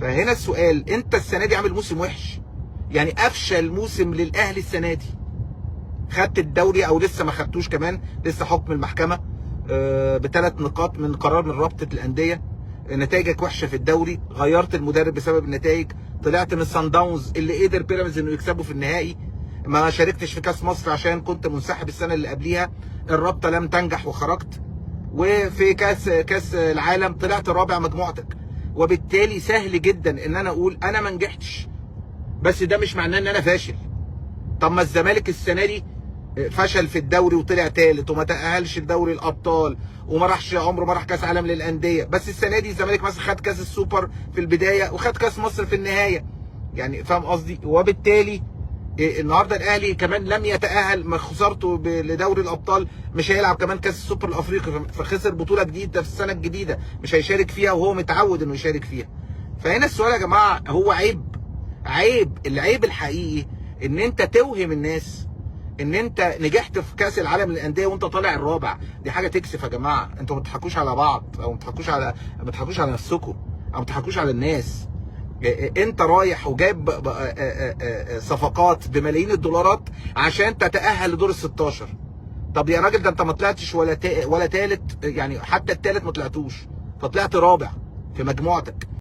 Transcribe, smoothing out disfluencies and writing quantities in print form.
فهنا السؤال، انت السنه دي عامل موسم وحش، يعني افشل موسم للاهلي السنه دي. خدت الدوري او لسه ما خدتوش كمان، لسه حكم المحكمه ب3 نقاط من قرار من رابطه الانديه. نتائجك وحشه في الدوري، غيرت المدرب بسبب النتائج، طلعت من الصن داونز اللي قدر بيراميدز انه يكسبه في النهائي، ما شاركتش في كاس مصر عشان كنت منسحب السنه اللي قبليها، الرابطه لم تنجح وخرجت، وفي كاس العالم طلعت رابع مجموعتك. وبالتالي سهل جدا ان انا اقول انا ما نجحتش، بس ده مش معناه ان انا فاشل. طب ما الزمالك السنه دي فشل في الدوري وطلع ثالث وما تأهلش لدوري الابطال وما راحش، عمره ما راح كاس عالم للانديه، بس السنه دي الزمالك مثلا خد كاس السوبر في البدايه وخد كاس مصر في النهايه. يعني فاهم قصدي؟ وبالتالي النهارده الاهلي كمان لم يتأهل، ما خسارته لدوري الابطال مش هيلعب كمان كاس السوبر الافريقي، فخسر بطوله جديده في السنه الجديده مش هيشارك فيها وهو متعود انه يشارك فيها. فهنا السؤال يا جماعه، هو العيب الحقيقي ان انت توهم الناس ان انت نجحت في كاس العالم للانديه وانت طالع الرابع. دي حاجه تكسف يا جماعه. انتوا ما تضحكوش على بعض، او ما تضحكوش على نفسكم، او ما تضحكوش على الناس. انت رايح وجايب صفقات بملايين الدولارات عشان تتاهل لدور ال16. طب يا راجل، ده انت ما طلعتش ولا ثالث، يعني حتى الثالث ما طلعتوش، فطلعت رابع في مجموعتك.